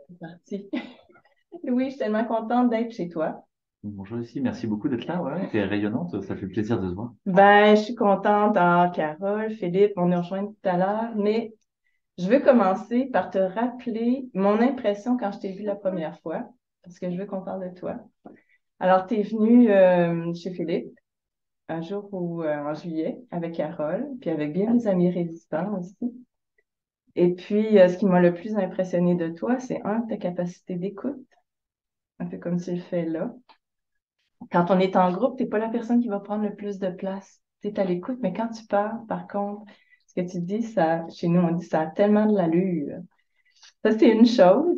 C'est parti. Louis, je suis tellement contente d'être chez toi. Bonjour ici, merci beaucoup d'être là. Ouais, t'es rayonnante, ça fait plaisir de se voir. Ben, je suis contente. Carole, Philippe, on est rejoints tout à l'heure, mais je veux commencer par te rappeler mon impression quand je t'ai vue la première fois, parce que je veux qu'on parle de toi. Alors, tu es venu chez Philippe un jour en juillet avec Carole, puis avec bien des amis résistants aussi. Et puis, ce qui m'a le plus impressionné de toi, c'est ta capacité d'écoute, un peu comme tu le fais là. Quand on est en groupe, t'es pas la personne qui va prendre le plus de place. Tu es à l'écoute, mais quand tu parles, par contre, ce que tu dis, ça, chez nous, on dit ça a tellement de l'allure. Ça, c'est une chose.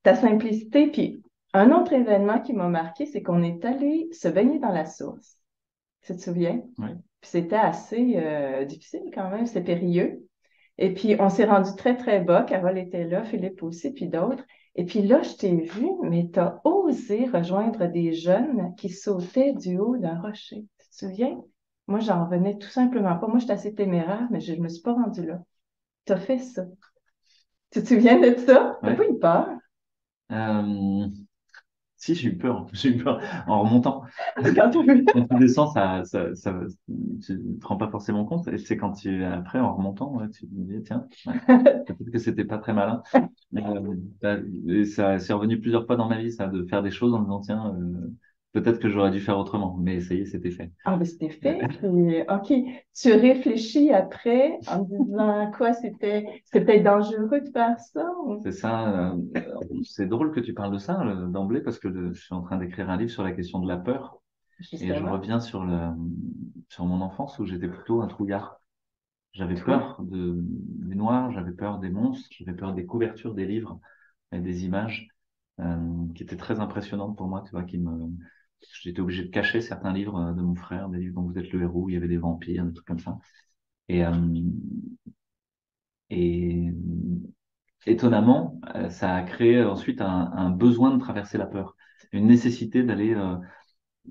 Ta simplicité. Puis, un autre événement qui m'a marqué, c'est qu'on est allé se baigner dans la source. Tu te souviens? Oui. Puis c'était assez difficile quand même, c'est périlleux. Et puis, on s'est rendu très, très bas. Carole était là, Philippe aussi, puis d'autres. Et puis là, je t'ai vu, mais tu as osé rejoindre des jeunes qui sautaient du haut d'un rocher. Tu te souviens? Moi, j'en revenais tout simplement pas. Moi, j'étais assez téméraire, mais je ne me suis pas rendue là. Tu as fait ça. Tu te souviens de ça? T'as Ouais. pas eu peur? Euh, Si, j'ai eu peur. J'ai eu peur en remontant. Quand tu vu? Quand tu descends, tu te rends pas forcément compte. Et c'est quand après, en remontant, ouais, tu te dis, tiens, ouais, peut-être que c'était pas très malin. Et ça, c'est revenu plusieurs fois dans ma vie, ça, de faire des choses en me disant, tiens, peut-être que j'aurais dû faire autrement. Mais ça y est, c'était fait. Ah, ben c'était fait. Puis, OK. Tu réfléchis après en me disant quoi? C'était peut-être dangereux de faire ça? C'est ça. C'est drôle que tu parles de ça d'emblée parce que je suis en train d'écrire un livre sur la question de la peur et je Justement. reviens sur mon enfance où j'étais plutôt un trouillard. J'avais Toi? peur des noirs, j'avais peur des monstres, j'avais peur des couvertures des livres et des images qui étaient très impressionnantes pour moi, tu vois, j'étais obligé de cacher certains livres de mon frère, des livres dont vous êtes le héros, où il y avait des vampires, des trucs comme ça. Et, euh, et étonnamment, ça a créé ensuite un besoin de traverser la peur, une nécessité d'aller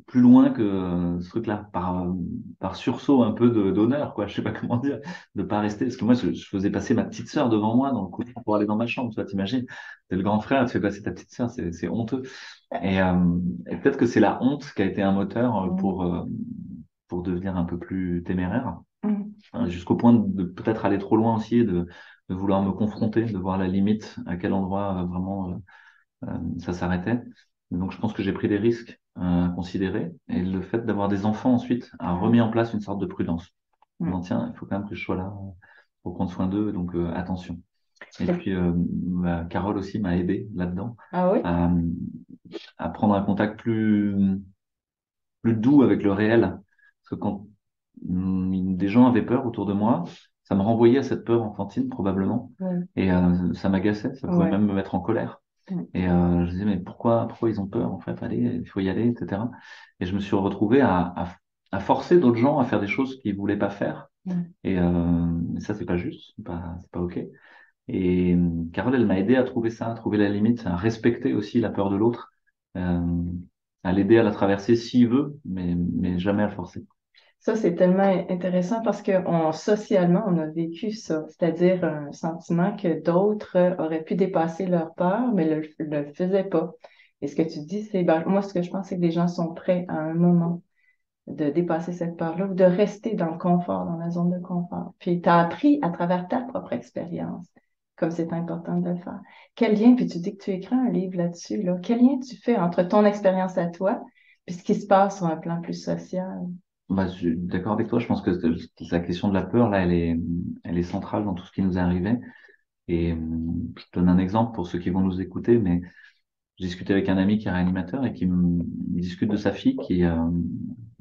plus loin que ce truc-là, par sursaut un peu d'honneur, quoi. Je sais pas comment dire, de pas rester. Parce que moi, je faisais passer ma petite sœur devant moi dans le couloir pour aller dans ma chambre. Tu vois, t'imagines, t'es le grand frère, tu fais passer ta petite sœur, c'est honteux. Et, euh, et peut-être que c'est la honte qui a été un moteur pour devenir un peu plus téméraire, Mm. hein, jusqu'au point de peut-être aller trop loin aussi, de vouloir me confronter, de voir la limite, à quel endroit vraiment ça s'arrêtait. Donc je pense que j'ai pris des risques à considérer et le fait d'avoir des enfants ensuite a remis en place une sorte de prudence. En disant, Mm. tiens, il faut quand même que je sois là pour prendre soin d'eux, donc attention. Et Fait- puis Carole aussi m'a aidé là-dedans Ah oui? à, à prendre un contact plus doux avec le réel. Parce que quand des gens avaient peur autour de moi, ça me renvoyait à cette peur enfantine probablement. Oui. Et ça m'agaçait, ça pouvait Ouais. même me mettre en colère. Mm. Et je disais, mais pourquoi ils ont peur en fait? Allez, il faut y aller, etc. Et je me suis retrouvé à forcer d'autres gens à faire des choses qu'ils voulaient pas faire. Mm. Et ça, c'est pas juste, c'est pas OK. Et Carole, elle m'a aidé à trouver ça, à trouver la limite, à respecter aussi la peur de l'autre, euh, à l'aider à la traverser s'il veut, mais jamais à le forcer. Ça, c'est tellement intéressant parce que socialement, on a vécu ça, c'est-à-dire un sentiment que d'autres auraient pu dépasser leur peur, mais le faisaient pas. Et ce que tu dis, c'est, ben, moi, ce que je pense, c'est que les gens sont prêts à un moment de dépasser cette peur-là ou de rester dans le confort, dans la zone de confort. Puis tu as appris à travers ta propre expérience, comme c'est important de le faire. Quel lien, puis tu dis que tu écris un livre là-dessus, là, quel lien tu fais entre ton expérience à toi puis ce qui se passe sur un plan plus social? Bah, je suis d'accord avec toi, je pense que la question de la peur, là, elle est centrale dans tout ce qui nous est arrivé. Et je te donne un exemple pour ceux qui vont nous écouter, mais j'ai discuté avec un ami qui est réanimateur et il discute de sa fille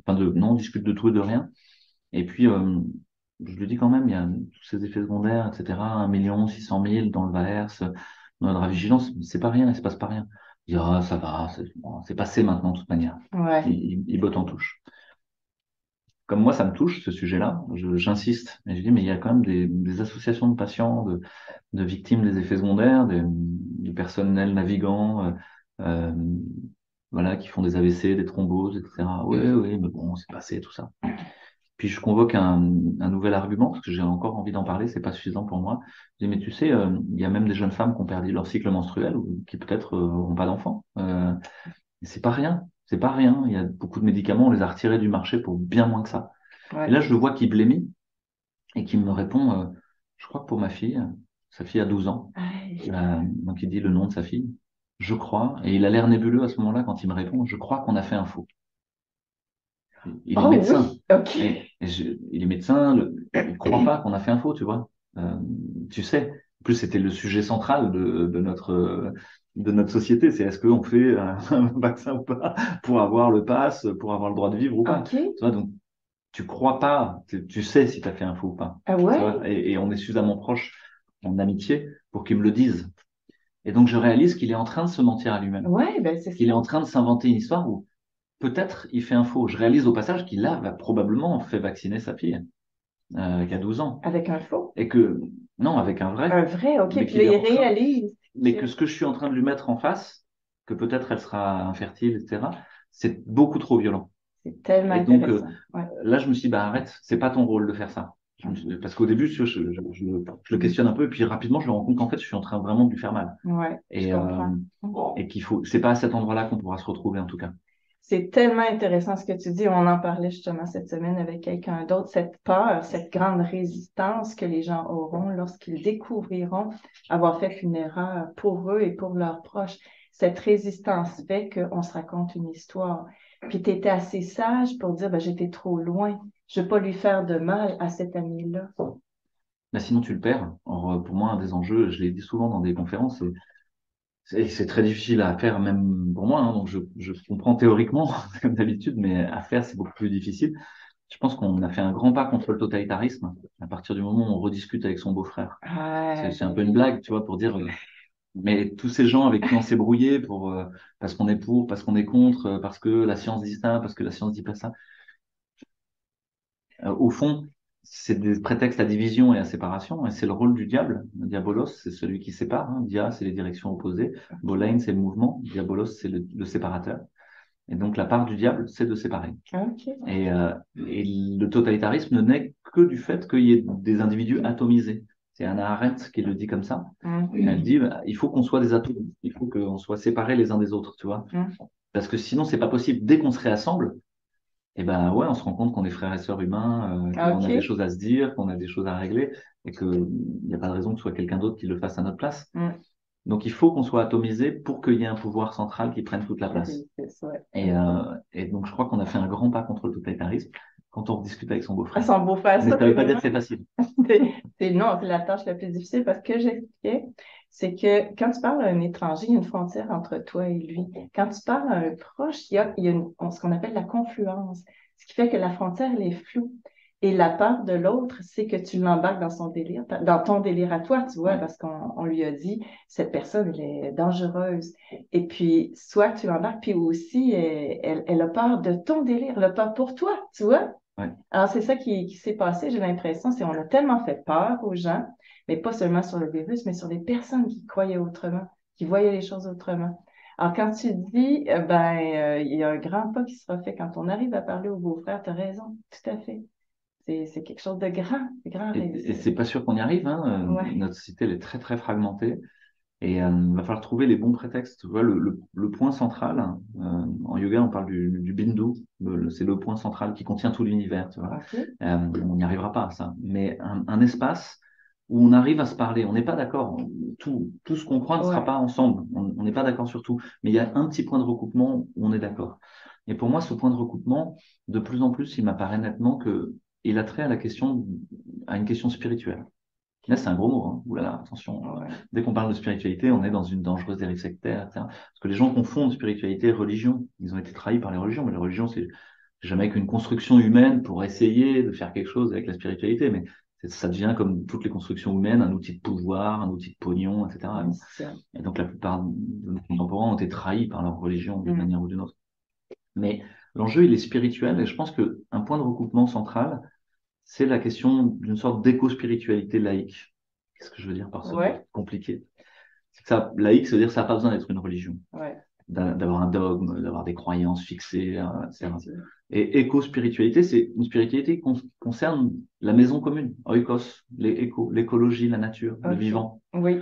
non, on discute de tout et de rien. Et puis, je lui dis quand même, il y a tous ces effets secondaires, etc., 1 600 000 dans le Valers, dans la vigilance, c'est pas rien, il se passe pas rien. Il dit, ah, ça va, bon, c'est passé maintenant, de toute manière. Ouais. Il botte en touche. Comme moi, ça me touche, ce sujet-là, j'insiste. Et je dis, mais il y a quand même des associations de patients, de victimes des effets secondaires, du personnel navigant, euh, voilà, qui font des AVC, des thromboses, etc. Oui, oui, mais bon, c'est passé, tout ça. Puis je convoque un nouvel argument, parce que j'ai encore envie d'en parler, c'est pas suffisant pour moi. Je dis, mais tu sais, il y a même des jeunes femmes qui ont perdu leur cycle menstruel ou qui peut-être n'ont pas d'enfants. Et c'est pas rien, c'est pas rien. Il y a beaucoup de médicaments, on les a retirés du marché pour bien moins que ça. Et Ouais. là, je le vois qui blémit et qui me répond, je crois que pour ma fille, sa fille a 12 ans, Aïe. donc il dit le nom de sa fille, je crois, et il a l'air nébuleux à ce moment-là quand il me répond, je crois qu'on a fait un faux. Il est Oh médecin. oui, OK. Il est médecin, il croit pas qu'on a fait un faux, tu vois. Euh, tu sais. En plus, c'était le sujet central de notre société, c'est est-ce qu'on fait un vaccin ou pas pour avoir le pass, pour avoir le droit de vivre ou pas. OK. Tu vois, donc tu crois pas, tu sais si tu as fait un faux ou pas. Ah Tu ouais? vois, et on est suffisamment proche en amitié pour qu'il me le dise. Et donc je réalise qu'il est en train de se mentir à lui-même, Ouais, ben c'est qu'il ça. est en train de s'inventer une histoire où peut-être il fait un faux. Je réalise au passage qu'il a probablement fait vacciner sa fille qui a 12 ans. Avec un faux. Et que, non, avec un vrai, Un vrai, OK. mais Puis là, qu'il est il en train, réalise mais que. que ce que je suis en train de lui mettre en face, que peut-être elle sera infertile, etc., c'est beaucoup trop violent. C'est tellement Et donc intéressant. Ouais. là, je me suis dit, bah arrête, c'est pas ton rôle de faire ça. Parce qu'au début, je le questionne un peu, et puis rapidement, je me rends compte qu'en fait, je suis en train vraiment de lui faire mal. Ouais, je Et, comprends. et qu'il faut, c'est pas à cet endroit-là qu'on pourra se retrouver, en tout cas. C'est tellement intéressant ce que tu dis. On en parlait justement cette semaine avec quelqu'un d'autre. Cette peur, cette grande résistance que les gens auront lorsqu'ils découvriront avoir fait une erreur pour eux et pour leurs proches. Cette résistance fait qu'on se raconte une histoire. Puis tu étais assez sage pour dire, ben, j'étais trop loin. Je ne veux pas lui faire de mal à cet ami-là. Là, sinon, tu le perds. Or, pour moi, un des enjeux, je l'ai dit souvent dans des conférences, c'est très difficile à faire, même pour moi, hein, donc je comprends théoriquement, comme d'habitude, mais à faire, c'est beaucoup plus difficile. Je pense qu'on a fait un grand pas contre le totalitarisme à partir du moment où on rediscute avec son beau-frère. Ah, C'est un ben peu une oui. blague, tu vois, pour dire, mais tous ces gens avec qui on s'est brouillé parce qu'on est pour, parce qu'on est contre, parce que la science dit ça, parce que la science dit pas ça, au fond, c'est des prétextes à division et à séparation, et c'est le rôle du diable. Le diabolos, c'est celui qui sépare. Hein. Dia, c'est les directions opposées. Bolein, c'est le mouvement. Diabolos, c'est le séparateur. Et donc, la part du diable, c'est de séparer. OK. Et le totalitarisme ne naît que du fait qu'il y ait des individus atomisés. C'est Hannah Arendt qui le dit comme ça. Elle dit, bah, il faut qu'on soit des atomes. Il faut qu'on soit séparés les uns des autres, tu vois. Parce que sinon, c'est pas possible. Dès qu'on se réassemble, et ben ouais, on se rend compte qu'on est frères et sœurs humains, qu'on a des OK. choses à se dire, qu'on a des choses à régler, et qu'il n'y a pas de raison que ce soit quelqu'un d'autre qui le fasse à notre place. Donc il faut qu'on soit atomisé pour qu'il y ait un pouvoir central qui prenne toute la place. C'est ça. Et donc je crois qu'on a fait un grand pas contre le totalitarisme quand on discute avec son À beau-frère. son beau-frère, Mais ça, ça c'est veut pas dire vraiment. que c'est facile. Non, c'est la tâche la plus difficile parce que j'expliquais, c'est que quand tu parles à un étranger, il y a une frontière entre toi et lui. Quand tu parles à un proche, il y a ce qu'on appelle la confluence, ce qui fait que la frontière, elle est floue. Et la peur de l'autre, c'est que tu l'embarques dans son délire, dans ton délire à toi, tu vois, Ouais. parce qu'on lui a dit, cette personne, elle est dangereuse. Et puis, soit tu l'embarques, puis aussi, elle a peur de ton délire, elle a peur pour toi, tu vois. Ouais. Alors, c'est ça qui s'est passé, j'ai l'impression, c'est on a tellement fait peur aux gens, mais pas seulement sur le virus, mais sur les personnes qui croyaient autrement, qui voyaient les choses autrement. Alors, quand tu dis, il y a un grand pas qui sera fait quand on arrive à parler au beau-frère, tu as raison, tout à fait. C'est quelque chose de grand à Et réussir. c'est pas sûr qu'on y arrive. Hein. Ouais, Notre société, elle est très très fragmentée. Et il va falloir trouver les bons prétextes. Tu vois, le point central, en yoga, on parle du bindu. C'est le point central qui contient tout l'univers. Tu vois. OK. On n'y arrivera pas à ça. Mais un espace où on arrive à se parler. On n'est pas d'accord. Tout ce qu'on croit ne sera Ouais. pas ensemble. On n'est pas d'accord sur tout. Mais il y a un petit point de recoupement où on est d'accord. Et pour moi, ce point de recoupement, de plus en plus, il m'apparaît nettement que il a trait à à une question spirituelle. Là, c'est un gros mot, hein. Ouh là là, attention. Ouais. Dès qu'on parle de spiritualité, on est dans une dangereuse dérive sectaire, etc. Parce que les gens confondent spiritualité et religion. Ils ont été trahis par les religions, mais la religion, c'est jamais qu'une construction humaine pour essayer de faire quelque chose avec la spiritualité. Mais ça devient, comme toutes les constructions humaines, un outil de pouvoir, un outil de pognon, etc. Mission. Et donc, la plupart de nos contemporains ont été trahis par leur religion d'une Mm. manière ou d'une autre. Mais l'enjeu, il est spirituel, et je pense qu'un point de recoupement central, c'est la question d'une sorte d'éco-spiritualité laïque. Qu'est-ce que je veux dire par ce mot Ouais. compliqué? C'est que ça, laïque, ça veut dire que ça n'a pas besoin d'être une religion. Ouais. d'avoir un dogme, d'avoir des croyances fixées, etc. c'est sûr. Et éco-spiritualité, c'est une spiritualité qui concerne la maison commune, oikos, l'écologie, la nature, le OK. vivant. Oui.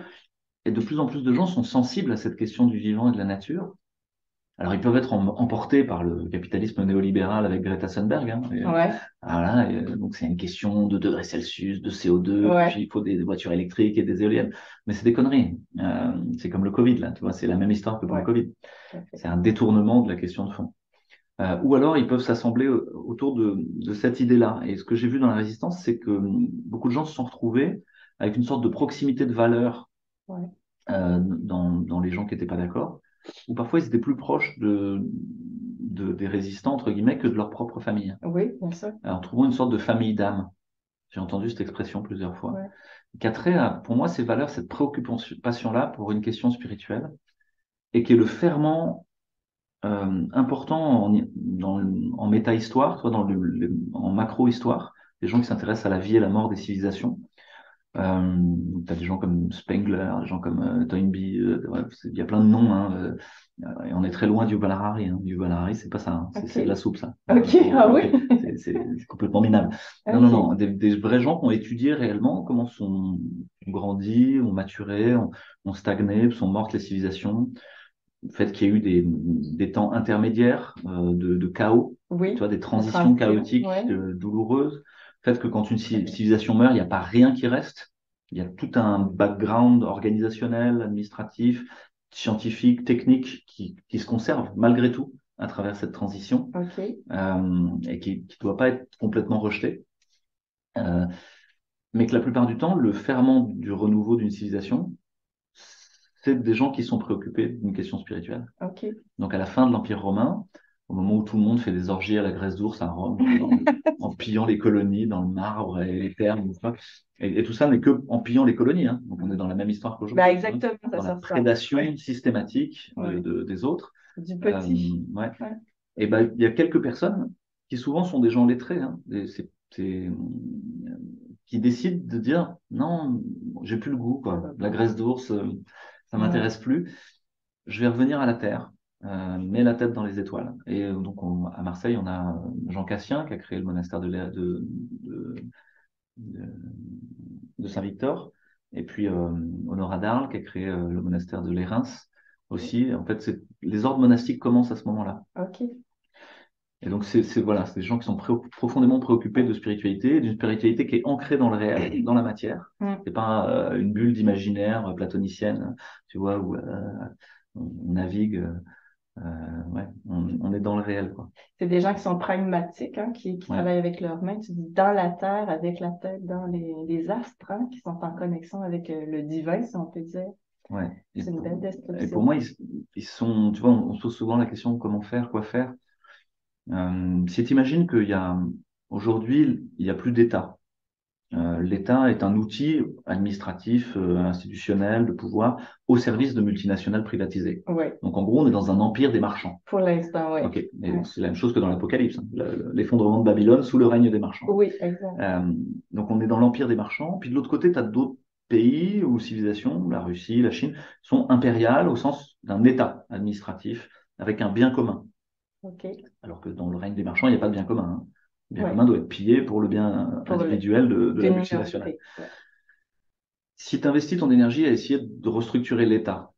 Et de plus en plus de gens sont sensibles à cette question du vivant et de la nature. Alors, ils peuvent être emportés par le capitalisme néolibéral avec Greta Thunberg. Hein, Ouais. voilà, donc c'est une question de degrés Celsius, de CO2, puis Ouais. il faut des voitures électriques et des éoliennes. Mais c'est des conneries. C'est comme le Covid, là, tu vois, c'est la même histoire que pour le Ouais. Covid. Tout à fait. C'est un détournement de la question de fond. Ou alors, ils peuvent s'assembler autour de cette idée-là. Et ce que j'ai vu dans la résistance, c'est que beaucoup de gens se sont retrouvés avec une sorte de proximité de valeurs Ouais. dans les gens qui n'étaient pas d'accord, ou parfois ils étaient plus proches des résistants, entre guillemets, que de leur propre famille. Oui, bien sûr. Alors, trouvons une sorte de famille d'âme. J'ai entendu cette expression plusieurs fois. Ouais. Qui a trait à, pour moi, ces valeurs, cette préoccupation-là pour une question spirituelle, et qui est le ferment important en méta-histoire, soit en macro-histoire, des gens qui s'intéressent à la vie et la mort des civilisations. Tu as des gens comme Spengler, des gens comme Toynbee, ouais, il y a plein de noms, hein, et on est très loin du Yuval Harari. Hein. Yuval Harari, c'est pas ça, hein, c'est de la OK. soupe, ça. OK. Ah Ok, oui. c'est complètement minable. Non, non, OK. non, des vrais gens qui ont étudié réellement comment ont grandi, ont maturé, ont stagné, sont mortes les civilisations, le fait qu'il y ait eu des temps intermédiaires de chaos, tu Oui. vois, des La transitions transition. chaotiques, Ouais. douloureuses. Le fait que quand une civilisation meurt, il n'y a pas rien qui reste. Il y a tout un background organisationnel, administratif, scientifique, technique qui se conserve malgré tout à travers cette transition OK. et qui ne doit pas être complètement rejeté. Euh, mais que la plupart du temps, le ferment du renouveau d'une civilisation, c'est des gens qui sont préoccupés d'une question spirituelle. OK. Donc à la fin de l'Empire romain, au moment où tout le monde fait des orgies à la graisse d'ours à Rome, en pillant les colonies dans le marbre et les termes, et tout ça n'est que en pillant les colonies. Hein. Donc on est dans la même histoire Ben qu'aujourd'hui, tu vois, exactement, ça dans se la ressemble. prédation Ouais. systématique Ouais. des autres. Du Euh, petit. ouais. Ouais. Et ben il y a quelques personnes qui souvent sont des gens lettrés, hein, qui décident de dire non, j'ai plus le goût, Ça quoi. va La pas. graisse d'ours, ça Ouais. m'intéresse plus. Je vais revenir à la Terre, mets la tête dans les étoiles. Et donc à Marseille, on a Jean Cassien qui a créé le monastère de, de Saint-Victor, et puis Honorat d'Arles qui a créé le monastère de Lérins aussi. En fait, les ordres monastiques commencent à ce moment-là. OK. Et donc voilà, c'est des gens qui sont profondément préoccupés de spiritualité, d'une spiritualité qui est ancrée dans le réel, dans la matière. Mm. C'est pas une bulle d'imaginaire platonicienne, tu vois, où on navigue. Ouais, on est dans le réel, quoi. C'est des gens qui sont pragmatiques, hein, qui Ouais, travaillent avec leurs mains. Tu dis dans la terre, avec la tête dans les astres, hein, qui sont en connexion avec le divin, si on peut dire. ouais. C'est une belle Et pour description. moi, ils sont, tu vois, on se pose souvent la question comment faire, quoi faire. Si tu imagines aujourd'hui, il n'y a plus d'État. L'État est un outil administratif, institutionnel, de pouvoir au service de multinationales privatisées. Oui, Donc, en gros, on est dans un empire des marchands. pour l'instant, oui. OK. Et Ouais. c'est la même chose que dans l'Apocalypse, hein, l'effondrement de Babylone sous le règne des marchands. Oui, exact. Donc, on est dans l'empire des marchands. Puis de l'autre côté, tu as d'autres pays ou civilisations, la Russie, la Chine, sont impériales au sens d'un État administratif avec un bien commun. OK. Alors que dans le règne des marchands, il n'y a pas de bien commun. Hein. Le bien Oui, commun doit être pillé pour le bien pour individuel de la une multinationale. minorité. Ouais. Si tu investis ton énergie à essayer de restructurer l'État,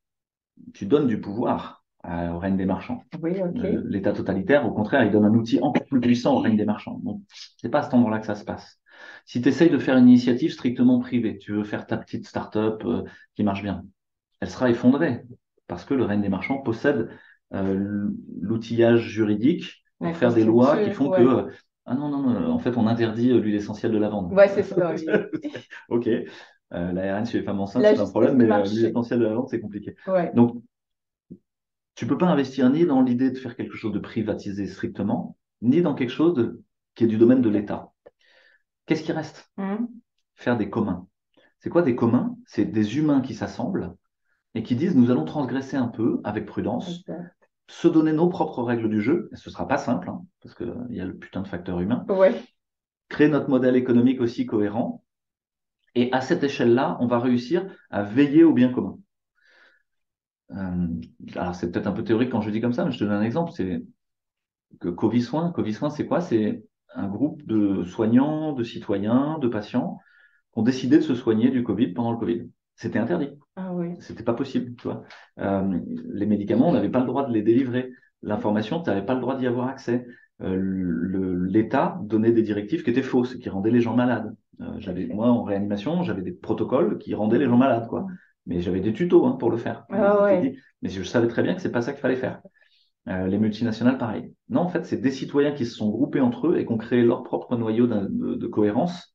tu donnes du pouvoir au règne des marchands. Oui, OK. L'État totalitaire, au contraire, il donne un outil encore plus puissant au règne des marchands. Donc, c'est pas à cet endroit-là que ça se passe. Si tu essayes de faire une initiative strictement privée, tu veux faire ta petite start-up qui marche bien, elle sera effondrée parce que le règne des marchands possède l'outillage juridique pour faire des lois qui L'infrastructure, font que ouais. ah non, non, non, en fait, on interdit l'huile essentielle de lavande. Ouais, c'est ça. Ok, l'ARN chez les femmes enceintes, La c'est pas un justice problème, du mais l'huile marché. essentielle de lavande, c'est compliqué. Ouais. Donc, tu peux pas investir ni dans l'idée de faire quelque chose de privatisé strictement, ni dans quelque chose qui est du domaine de l'État. Qu'est-ce qui reste? Hum, Faire des communs. C'est quoi des communs? C'est des humains qui s'assemblent et qui disent nous allons transgresser un peu avec prudence, exact. se donner nos propres règles du jeu, et ce sera pas simple, hein, parce qu'il y a le putain de facteur humain, Ouais. créer notre modèle économique aussi cohérent, et à cette échelle-là, on va réussir à veiller au bien commun. euh, alors c'est peut-être un peu théorique quand je dis comme ça, mais je te donne un exemple. C'est que Covid Soins, c'est quoi? C'est un groupe de soignants, de citoyens, de patients qui ont décidé de se soigner du Covid pendant le Covid. C'était interdit. Ah oui. C'était pas possible, tu vois. Les médicaments, on n'avait pas le droit de les délivrer. L'information, tu n'avais pas le droit d'y avoir accès. L'État donnait des directives qui étaient fausses, qui rendaient les gens malades. Moi, en réanimation, j'avais des protocoles qui rendaient les gens malades, quoi. Mais j'avais des tutos pour le faire. Ah ouais. Mais je savais très bien que c'est pas ça qu'il fallait faire. Les multinationales, pareil. Non, en fait, c'est des citoyens qui se sont groupés entre eux et qui ont créé leur propre noyau de cohérence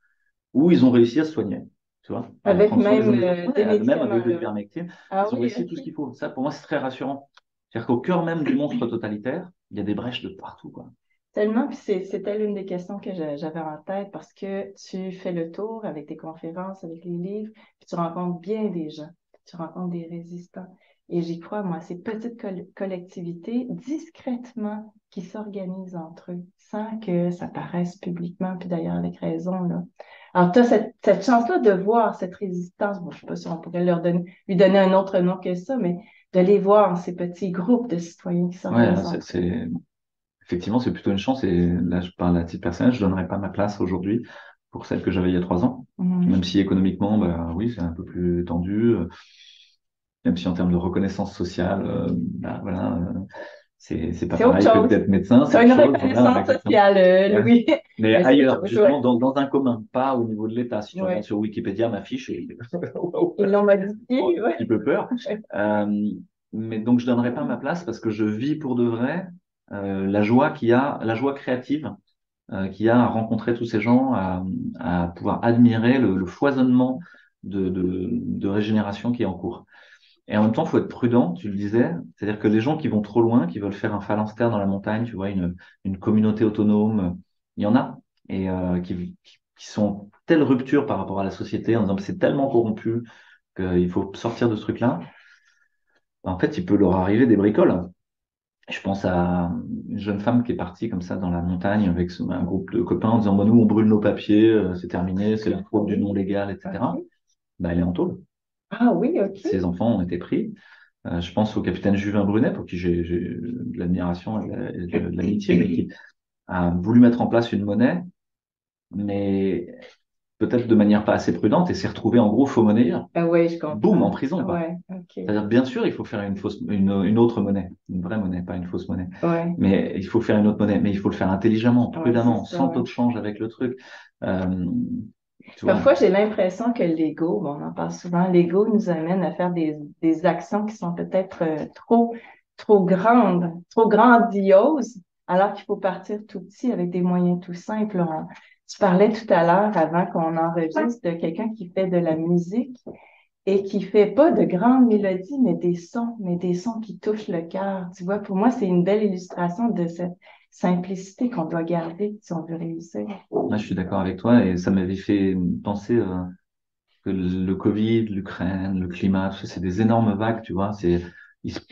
où ils ont réussi à se soigner. Tu vois, Avec prendre soin des même gens des autres. des Ouais, même médicaments, avec de là. l'ivermectine, Ah ils ont oui, réussi tout ce ok. qu'il faut. Ça, pour moi, c'est très rassurant. C'est-à-dire qu'au cœur même du monstre totalitaire, il y a des brèches de partout, quoi. Tellement, puis c'était l'une des questions que j'avais en tête parce que tu fais le tour avec tes conférences, avec les livres, puis tu rencontres bien des gens, tu rencontres des résistants. Et j'y crois, moi, ces petites collectivités discrètement qui s'organisent entre eux sans que ça paraisse publiquement, puis d'ailleurs avec raison, là. Alors, tu as cette chance-là de voir cette résistance. Bon, je ne sais pas si on pourrait lui donner un autre nom que ça, mais de les voir, ces petits groupes de citoyens qui Ouais, s'organisent entre eux. effectivement, c'est plutôt une chance. Et là, je parle à titre personnel, je donnerais pas ma place aujourd'hui pour celle que j'avais il y a 3 ans. Même Mhm. si économiquement, bah, oui, c'est un peu plus tendu. Même si en termes de reconnaissance sociale, bah, voilà, c'est pas C'est autre pareil que chose. d'être médecin, Tu c'est as autre une chose. Voilà, reconnaissance exactement. sociale, Ouais. Louis. Mais Mais c'est autre ailleurs, chose, justement, ouais. dans un commun, pas au niveau de l'État. Si tu regardes Ouais. sur Wikipédia, ma fiche, et Ils l'ont un modifié, ouais. petit peu peur. Euh, mais donc, je donnerai pas ma place parce que je vis pour de vrai la joie qu'il y a, la joie créative qu'il y a à rencontrer tous ces gens, à pouvoir admirer le foisonnement de régénération qui est en cours. Et en même temps, il faut être prudent, tu le disais, c'est-à-dire que les gens qui vont trop loin, qui veulent faire un phalanstère dans la montagne, tu vois, une communauté autonome, il y en a, et qui sont en telle rupture par rapport à la société, en disant que c'est tellement corrompu qu'il faut sortir de ce truc-là. En fait, il peut leur arriver des bricoles. Je pense à une jeune femme qui est partie comme ça dans la montagne avec un groupe de copains en disant, bon, nous, on brûle nos papiers, c'est terminé, c'est la faute du non légal, etc. OK. Bah, elle est en tôle. Ah oui, OK. Ses enfants ont été pris. Je pense au capitaine Juvin Brunet, pour qui j'ai de l'admiration et de l'amitié, mais qui a voulu mettre en place une monnaie, mais peut-être de manière pas assez prudente, et s'est retrouvé en gros faux monnayeur. Ah oui, je Boum, en comprends. prison, quoi. Ouais, OK. C'est-à-dire, bien sûr, il faut faire une autre monnaie, une vraie monnaie, pas une fausse monnaie. Ouais, Mais il faut faire une autre monnaie, mais il faut le faire intelligemment, ouais, c'est prudemment, ça, sans ouais. taux de change avec le truc. Euh, tu vois, Parfois, j'ai l'impression que l'ego, bon, on en parle souvent, l'ego nous amène à faire des actions qui sont peut-être trop grandes, trop grandioses, alors qu'il faut partir tout petit avec des moyens tout simples. Tu parlais tout à l'heure, avant qu'on enregistre, de quelqu'un qui fait de la musique et qui fait pas de grandes mélodies, mais des sons qui touchent le cœur. Tu vois, pour moi, c'est une belle illustration de cette simplicité qu'on doit garder si on veut réussir. moi, je suis d'accord avec toi, et ça m'avait fait penser que le Covid, l'Ukraine, le climat, tout ça, c'est des énormes vagues, tu vois.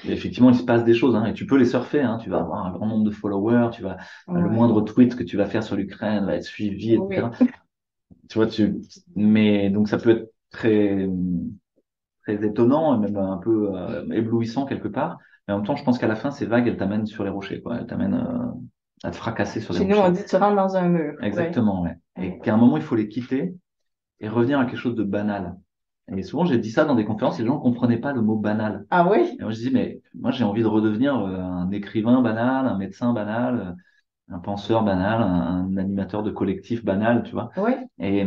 Effectivement, il se passe des choses, hein, et tu peux les surfer, hein. Tu vas avoir un grand nombre de followers, le Ouais. moindre tweet que tu vas faire sur l'Ukraine va être suivi, etc. Oui. Tu vois, mais donc ça peut être très étonnant et même un peu éblouissant quelque part. Mais en même temps, je pense qu'à la fin, ces vagues, elles t'amènent sur les rochers, quoi. Elles t'amènent à te fracasser sur les Chez nous, on rochers. dit tu rentres dans un mur. Ouais. Exactement, ouais. Et Ouais. qu'à un moment, il faut les quitter et revenir à quelque chose de banal. Et souvent, j'ai dit ça dans des conférences et les gens ne comprenaient pas le mot banal. Ah oui? Et moi, je dis, mais moi, j'ai envie de redevenir un écrivain banal, un médecin banal, un penseur banal, un animateur de collectif banal, tu vois. Oui. Et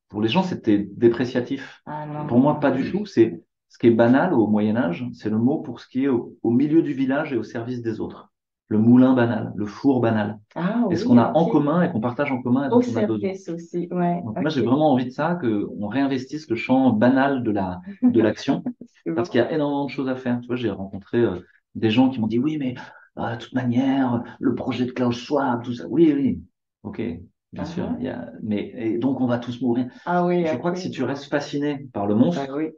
pour les gens, c'était dépréciatif. Ah non. Pour moi, pas du tout. C'est ce qui est banal au Moyen Âge, c'est le mot pour ce qui est au milieu du village et au service des autres. Le moulin banal, le four banal. Ah Et ce oui, qu'on a en OK. commun et qu'on partage en commun et Au dont on a besoin. service aussi. Ouais. Donc moi, j'ai OK. vraiment envie de ça, qu'on réinvestisse le champ banal de l'action, C'est parce qu'il bon. y a énormément de choses à faire. Tu vois, j'ai rencontré des gens qui m'ont dit, oui, mais de toute manière, le projet de Klaus Schwab, tout ça. Oui, oui, ok, bien Ah sûr. ah. Mais et donc, on va tous mourir. Ah oui, Je crois que si OK. tu restes fasciné par le Ben monstre, oui.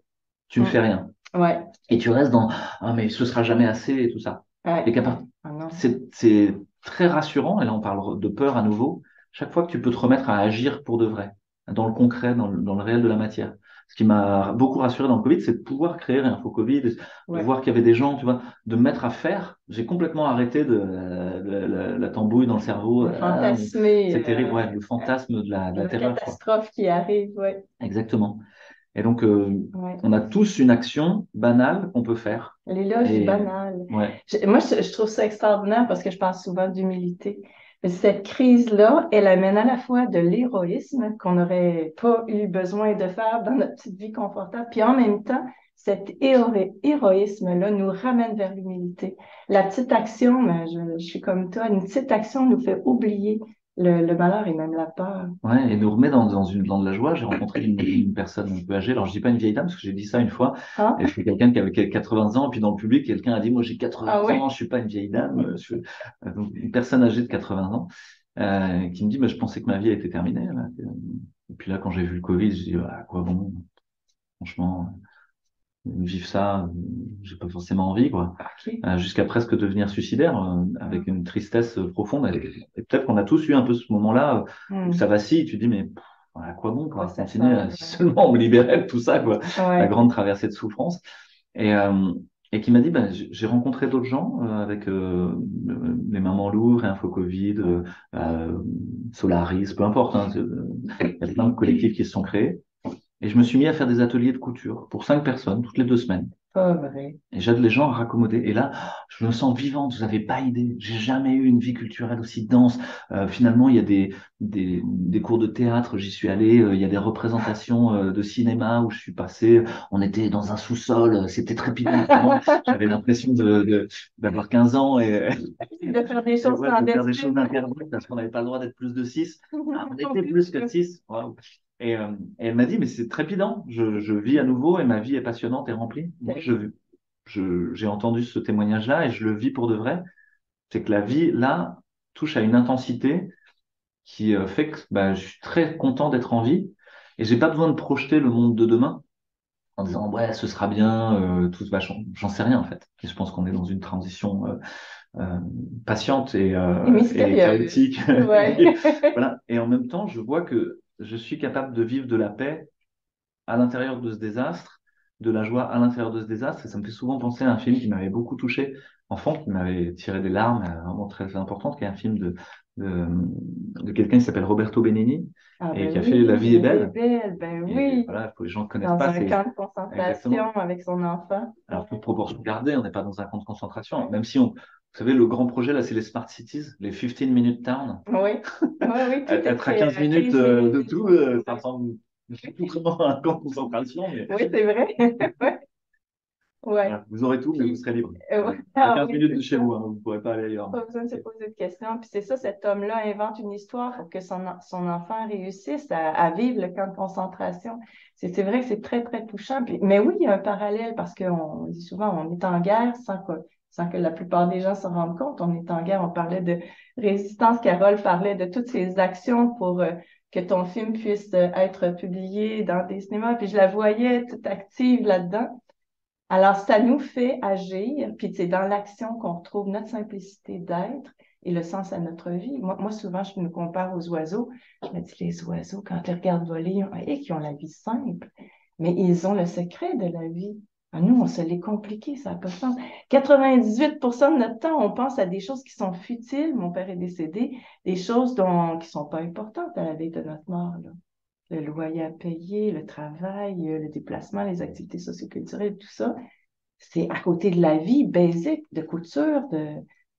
tu ne fais rien. Ouais. Et tu restes dans, ah, mais ce sera jamais assez et tout ça. Ouais. Et Ah non. c'est très rassurant, et là on parle de peur à nouveau, chaque fois que tu peux te remettre à agir pour de vrai, dans le concret, dans le réel de la matière. ce qui m'a beaucoup rassuré dans le Covid, c'est de pouvoir créer Info Covid, de Ouais. voir qu'il y avait des gens, tu vois, de me mettre à faire. J'ai complètement arrêté la tambouille dans le cerveau. Fantasmer C'est terrible, ouais, le fantasme de la la terreur, quoi. catastrophe qui arrive, ouais. Exactement. Et donc, Ouais. on a tous une action banale qu'on peut faire. L'éloge du Et banal. ouais, Moi, je trouve ça extraordinaire parce que je parle souvent d'humilité. Mais cette crise-là, elle amène à la fois de l'héroïsme qu'on n'aurait pas eu besoin de faire dans notre petite vie confortable, puis en même temps, cet héroïsme-là nous ramène vers l'humilité. La petite action, mais je suis comme toi, une petite action nous fait oublier le malheur et même la peur. ouais, et nous remet dans de la joie. J'ai rencontré une personne un peu âgée. Alors, je dis pas une vieille dame, parce que j'ai dit ça une fois. Hein? Et c'est quelqu'un qui avait 80 ans. Et puis, dans le public, quelqu'un a dit, moi, j'ai Ah 80 ans, ouais? je suis pas une vieille dame. Donc, une personne âgée de 80 ans, qui me dit, mais je pensais que ma vie était terminée, là. Et puis là, quand j'ai vu le Covid, je dis, à quoi bon? Franchement, vivre ça, j'ai pas forcément envie, quoi. OK. Jusqu'à presque devenir suicidaire, avec une tristesse profonde. Et peut-être qu'on a tous eu un peu ce moment-là où Hmm. ça vacille, tu te dis, mais pff, à quoi bon, Quoi quoi, ça continuer sert? si seulement on me libérait de tout ça, quoi, la Ouais. grande traversée de souffrance. Et, euh, et qui m'a dit, ben, j'ai rencontré d'autres gens avec les Mamans Louvres, Info Covid, euh, Solaris, peu importe, hein, il y a plein de collectifs qui se sont créés. Et je me suis mis à faire des ateliers de couture pour 5 personnes toutes les 2 semaines. Pas vrai. Et j'aide les gens à raccommoder. Et là, je me sens vivante. Vous n'avez pas idée. J'ai jamais eu une vie culturelle aussi dense. Finalement, il y a des cours de théâtre. J'y suis allé. Il y a des représentations de cinéma où je suis passé. On était dans un sous-sol. C'était trépidant pour moi. J'avais l'impression d'avoir 15 ans De faire des et choses ouais, de faire des choses clandestines. interdites parce qu'on n'avait pas le droit d'être plus de 6. Ah, on En était plus que 6. Waouh. Et elle m'a dit, mais c'est trépidant. Je vis à nouveau et ma vie est passionnante et remplie. Moi, j'ai entendu ce témoignage-là et je le vis pour de vrai. C'est que la vie, là, touche à une intensité qui fait que bah, je suis très content d'être en vie et j'ai pas besoin de projeter le monde de demain en disant ouais, ce sera bien, tout va changer. J'en sais rien en fait. Et je pense qu'on est dans une transition euh, patiente Et et mystérieuse. chaotique. Ouais. Voilà. Et en même temps, je vois que je suis capable de vivre de la paix à l'intérieur de ce désastre, de la joie à l'intérieur de ce désastre. Et ça me fait souvent penser à un film qui m'avait beaucoup touché, enfant, qui m'avait tiré des larmes, vraiment très importante, qui est un film de, de quelqu'un qui s'appelle Roberto Benigni Ah et ben qui a fait La oui, vie est la vie est belle. belle, ben Et oui. voilà, pour les gens ne connaissent Dans pas, un c'est camp de concentration exactement. avec son enfant. Alors, toute proportion gardée, on n'est pas dans un camp de concentration, même si vous savez, le grand projet, là, c'est les Smart Cities, les 15 minute towns. Oui, oui, oui, tout est Être à prêt 15 à minutes 15 minutes de de tout, tout. ça ressemble vraiment à un camp de concentration, mais Oui, c'est vrai. Ouais. voilà, vous aurez tout, mais vous Puis, serez libre. ouais. À Ah 15 oui, minutes de c'est chez ça. vous, hein, vous ne pourrez pas aller ailleurs. Pas besoin de se poser de questions. Puis c'est ça, cet homme-là invente une histoire pour que son enfant réussisse à vivre le camp de concentration. C'est vrai que c'est très, très touchant. Mais oui, il y a un parallèle parce qu'on dit souvent on est en guerre sans que la plupart des gens se rendent compte. On est en guerre. On parlait de résistance. Carole parlait de toutes ces actions pour que ton film puisse être publié dans des cinémas. Puis je la voyais toute active là-dedans. Alors, ça nous fait agir, puis c'est dans l'action qu'on retrouve notre simplicité d'être et le sens à notre vie. Moi, souvent, je me compare aux oiseaux. Je me dis, les oiseaux, quand ils regardent voler, ils ont la vie simple, mais ils ont le secret de la vie. Nous, on se l'est compliqué, ça n'a pas de sens. 98% de notre temps, on pense à des choses qui sont futiles. Mon père est décédé, des choses qui ne sont pas importantes à la veille de notre mort, là. Le loyer à payer, le travail, le déplacement, les activités socioculturelles, tout ça, c'est à côté de la vie basique de couture,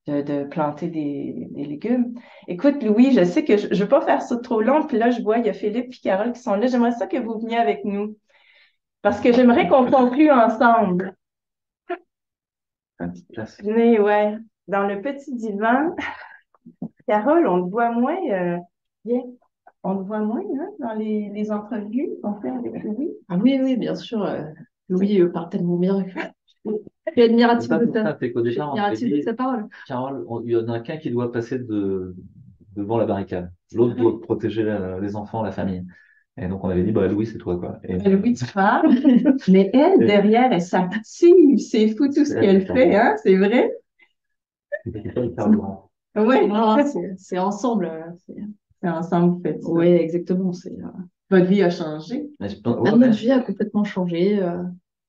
de planter des légumes. Écoute, Louis, je sais que je ne veux pas faire ça trop long, puis là, je vois, il y a Philippe et Carole qui sont là. J'aimerais ça que vous veniez avec nous, parce que j'aimerais qu'on conclue ensemble. Une petite place. Venez, ouais, dans le petit divan. Carole, on te voit moins, bien. On te voit moins, hein, dans les entrevues qu'on fait avec Louis. Ah oui, oui, bien sûr. Louis parle tellement bien. Je suis C'est admirative pas de pour ça, c'est qu'au je suis départ, on avait admirative de dit, sa parole. Carole, il y en a qu'un qui doit passer devant la barricade. L'autre doit protéger les enfants, la famille. Et donc, on avait dit, bah, Louis, c'est toi, quoi. Louis, tu parles, mais elle, et- derrière, elle s'active. C'est fou tout ce c'est qu'elle fait, hein, c'est vrai? c'est pas hyper grand. Oui, Non, c'est ensemble. c'est ensemble, fait ça. Oui, exactement. C'est Votre vie a changé. Mais ouais, Bah, ouais. notre vie a complètement changé.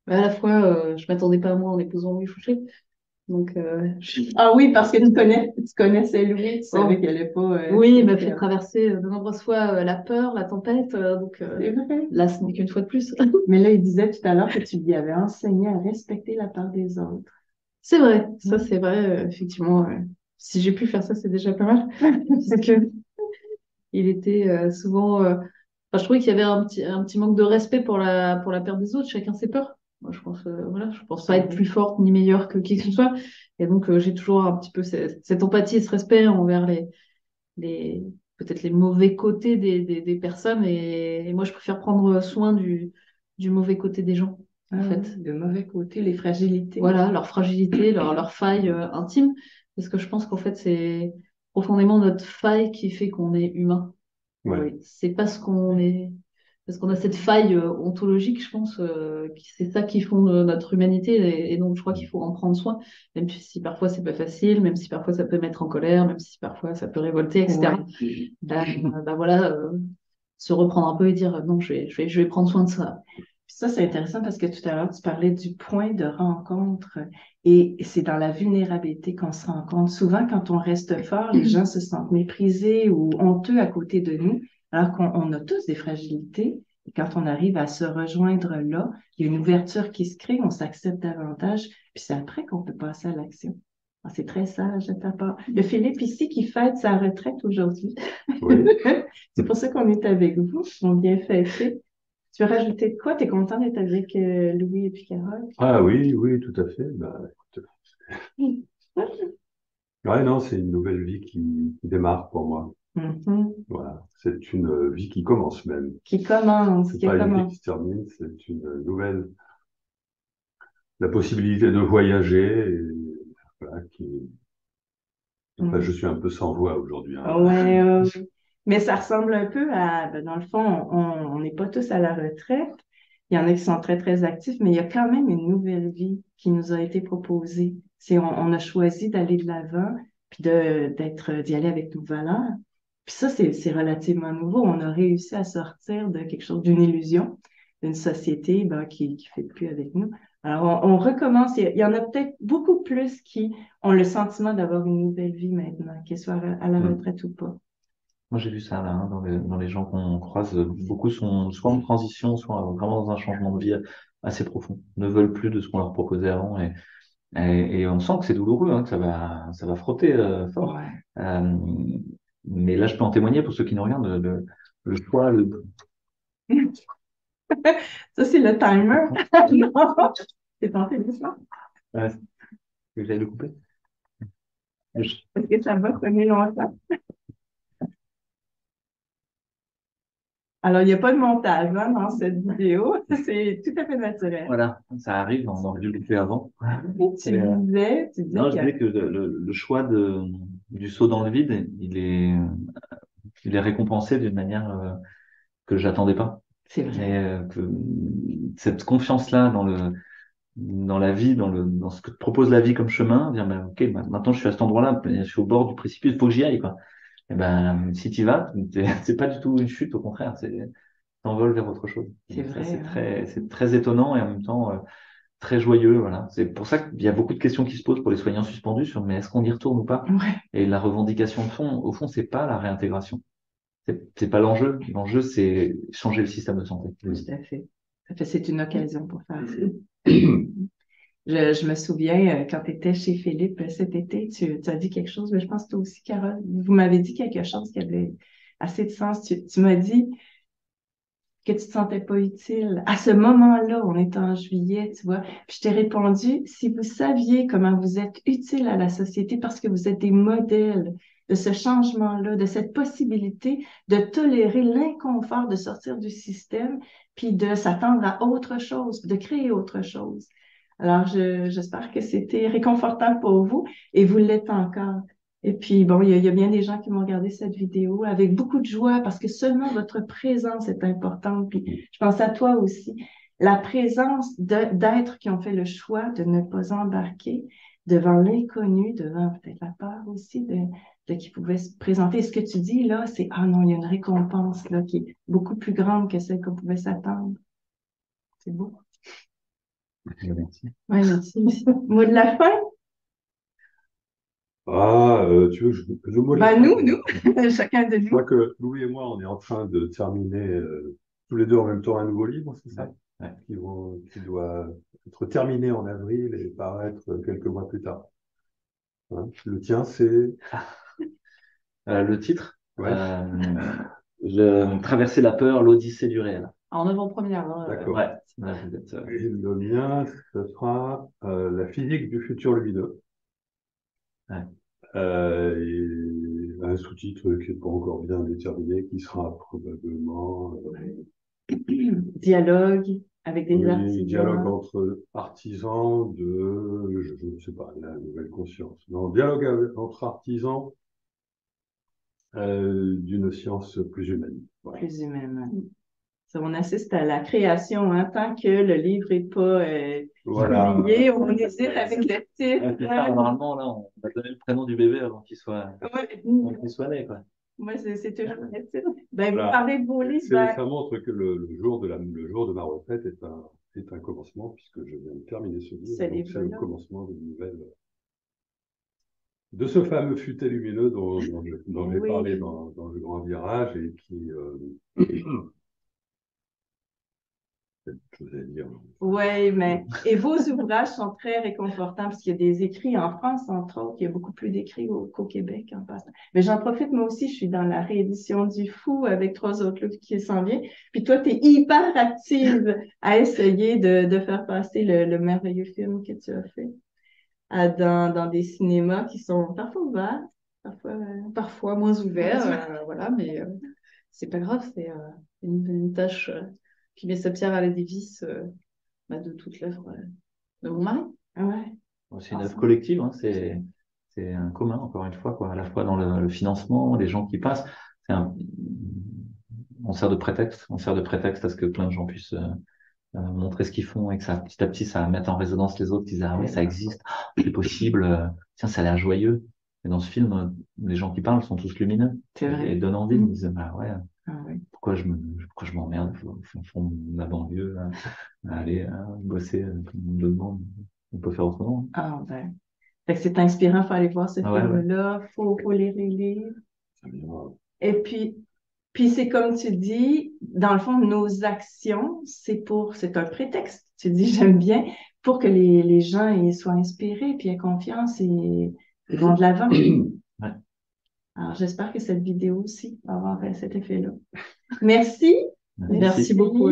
Mais à la fois, je m'attendais pas à moi en épousant Louis Fouché. Donc, Ah oui, parce que tu connaissais Louis, tu savais oh, qu'elle n'est pas oui, il m'a fait spéciale. traverser de nombreuses fois la peur, la tempête. C'est vrai. Là, ce n'est qu'une fois de plus. Mais là, il disait tout à l'heure que tu lui avais enseigné à respecter la part des autres. C'est vrai, ça Mm. c'est vrai, effectivement. Si j'ai pu faire ça, c'est déjà pas mal. Parce que il était souvent. Enfin, je trouvais qu'il y avait un petit manque de respect pour la peur des autres. Chacun ses peurs. Moi, je pense, voilà, je pense pas être plus forte ni meilleure que qui que ce soit. Et donc, j'ai toujours un petit peu cette empathie et ce respect envers les peut-être les mauvais côtés des personnes. Et moi, je préfère prendre soin du mauvais côté des gens, en Ah oui, fait. de mauvais côté, les fragilités. Voilà, leur fragilité, leur faille intime. Parce que je pense qu'en fait, c'est profondément notre faille qui fait qu'on est humain. Ouais. Oui. C'est parce qu'on est, parce qu'on a cette faille ontologique, je pense, c'est ça qui fonde notre humanité. Et donc, je crois qu'il faut en prendre soin, même si parfois c'est pas facile, même si parfois ça peut mettre en colère, même si parfois ça peut révolter, etc. Ouais. Bah voilà, se reprendre un peu et dire non, je vais prendre soin de ça. Puis ça, c'est intéressant parce que tout à l'heure, tu parlais du point de rencontre et c'est dans la vulnérabilité qu'on se rencontre. Souvent, quand on reste fort, les gens se sentent méprisés ou honteux à côté de nous, alors qu'on a tous des fragilités. Et quand on arrive à se rejoindre là, il y a une ouverture qui se crée, on s'accepte davantage, puis c'est après qu'on peut passer à l'action. Ah, c'est très sage de ta part. Il y a Philippe ici qui fête sa retraite aujourd'hui. Oui. C'est pour ça qu'on est avec vous. On vient fêter. Tu veux rajouter de quoi? Tu es content d'être avec Louis et puis Carole? Ah oui, oui, tout à fait. Bah, écoute, ouais, non, c'est une nouvelle vie qui démarre pour moi. Mhm. Voilà. C'est une vie qui commence même. Qui commence, C'est qui pas une vie commence. qui se termine, c'est une nouvelle, la possibilité de voyager et voilà, enfin, je Mm. suis un peu sans voix aujourd'hui, hein. Ouais, mais ça ressemble un peu à, ben, dans le fond, on n'est pas tous à la retraite. Il y en a qui sont très, très actifs, mais il y a quand même une nouvelle vie qui nous a été proposée. On a choisi d'aller de l'avant, puis d'y aller avec nos valeurs. Puis ça, c'est relativement nouveau. On a réussi à sortir de quelque chose, d'une illusion, d'une société ben, qui fait plus avec nous. Alors, on recommence. Il y en a peut-être beaucoup plus qui ont le sentiment d'avoir une nouvelle vie maintenant, qu'ils soient à la Mm. retraite ou pas. Moi, j'ai vu ça là, hein, dans les gens qu'on croise. Beaucoup sont soit en transition, soit vraiment dans un changement de vie assez profond. Ne veulent plus de ce qu'on leur proposait avant. Et on sent que c'est douloureux, hein, que ça va frotter fort. Ouais. Euh, mais là, je peux en témoigner pour ceux qui nous regardent. Le choix, Ça, c'est le timer. Non, c'est tenté de ça. ouais, que j'allais le couper. Le- Parce que ça va sonner longtemps. Alors, il n'y a pas de montage hein, dans cette vidéo. C'est tout à fait naturel. Voilà, ça arrive, on aurait dû le couper avant. Tu disais Non, je que disais que le choix du saut dans le vide, il est récompensé d'une manière que j'attendais pas. c'est vrai. Et que cette confiance-là dans la vie, dans ce que te propose la vie comme chemin, dire, ben, ok, ben, maintenant je suis à cet endroit-là, je suis au bord du précipice, il faut que j'y aille, quoi. Et ben, si tu y vas, c'est pas du tout une chute, au contraire, t'envoles vers autre chose. C'est Et ça, vrai. Hein. c'est très étonnant et en même temps, très joyeux, voilà. C'est pour ça qu'il y a beaucoup de questions qui se posent pour les soignants suspendus sur, mais est-ce qu'on y retourne ou pas? Ouais, Et la revendication de fond, au fond, c'est pas la réintégration. C'est pas l'enjeu. L'enjeu, c'est changer le système de santé. tout à fait. Ça fait, c'est une occasion pour faire ça. Je me souviens, quand tu étais chez Philippe cet été, tu as dit quelque chose, mais je pense que toi aussi, Carole, vous m'avez dit quelque chose qui avait assez de sens. Tu m'as dit que tu te sentais pas utile. À ce moment-là, on est en juillet, tu vois. Puis je t'ai répondu, si vous saviez comment vous êtes utile à la société parce que vous êtes des modèles de ce changement-là, de cette possibilité de tolérer l'inconfort de sortir du système, puis de s'attendre à autre chose, de créer autre chose. Alors, j'espère que c'était réconfortant pour vous et vous l'êtes encore. Et puis, bon, il y a bien des gens qui m'ont regardé cette vidéo avec beaucoup de joie parce que seulement votre présence est importante. Puis, je pense à toi aussi. La présence d'êtres qui ont fait le choix de ne pas embarquer devant l'inconnu, devant peut-être la peur aussi qui pouvait se présenter. Ce que tu dis là, c'est ah non, il y a une récompense là qui est beaucoup plus grande que celle qu'on pouvait s'attendre. C'est beau. Merci. Ouais, merci. Mot de la fin? Tu veux que je mot de la Ben fin? nous, chacun de Je crois nous. que Louis et moi, on est en train de terminer tous les deux en même temps un nouveau livre, c'est ça? Ouais. Qui doit être terminé en avril et paraître quelques mois plus tard. Hein, le tien, c'est... Le titre, Ouais. Traverser la peur, l'Odyssée du réel. En avant-première. Hein, D'accord. Ouais, vous êtes, Et le mien, ce sera La physique du futur lumineux. Ouais. Et un sous-titre qui n'est pas encore bien déterminé, qui sera probablement Dialogue avec des oui, artisans. dialogue entre artisans je ne sais pas, la nouvelle conscience. Non, dialogue entre artisans d'une science plus humaine. Voilà. Plus humaine. Ça, on assiste à la création, hein, tant que le livre n'est pas Voilà. publié, on hésite avec le titre. Normalement, là, on va donner le prénom du bébé avant qu'il soit né, quoi. Moi, c'est toujours le titre. Ben, vous Voilà. parlez de vos livres. Ça montre que le jour de ma retraite est un commencement, puisque je viens de terminer ce livre. Donc c'est le commencement d'une nouvelle. De ce fameux futé lumineux dont j'ai parlé dans le grand virage et qui. Je vais dire. Oui, mais et vos ouvrages sont très réconfortants parce qu'il y a des écrits en France, entre autres. Il y a beaucoup plus d'écrits qu'au Québec en passant. Mais j'en profite, moi aussi, je suis dans la réédition du Fou avec 3 autres livres qui s'en viennent. Puis toi, tu es hyper active à essayer de faire passer le merveilleux film que tu as fait dans des cinémas qui sont parfois ouverts, parfois moins ouverts. Voilà, mais c'est pas grave, c'est une tâche qui met sa pierre à l'édifice de toute l'œuvre de mon mari. Ouais. C'est une œuvre collective, hein, c'est un commun, encore une fois, quoi, à la fois dans le financement, les gens qui passent. On sert de prétexte à ce que plein de gens puissent montrer ce qu'ils font et que ça, petit à petit, ça mette en résonance les autres qui disent ah oui, ça existe, c'est possible, tiens, ça a l'air joyeux. Et dans ce film, les gens qui parlent sont tous lumineux et donnent envie, ils disent bah ouais, pourquoi je m'emmerde au fond de la banlieue à aller bosser comme d'autres monde. On peut faire autrement. Ah ben. Fait que c'est inspirant, il faut aller voir ce film-là, faut les relire. Et puis c'est comme tu dis, dans le fond, nos actions, c'est un prétexte. Tu dis, j'aime bien, pour que les gens ils soient inspirés, puis aient confiance et vont de l'avant. Ouais. Alors, j'espère que cette vidéo aussi va avoir cet effet-là. Merci. Merci beaucoup.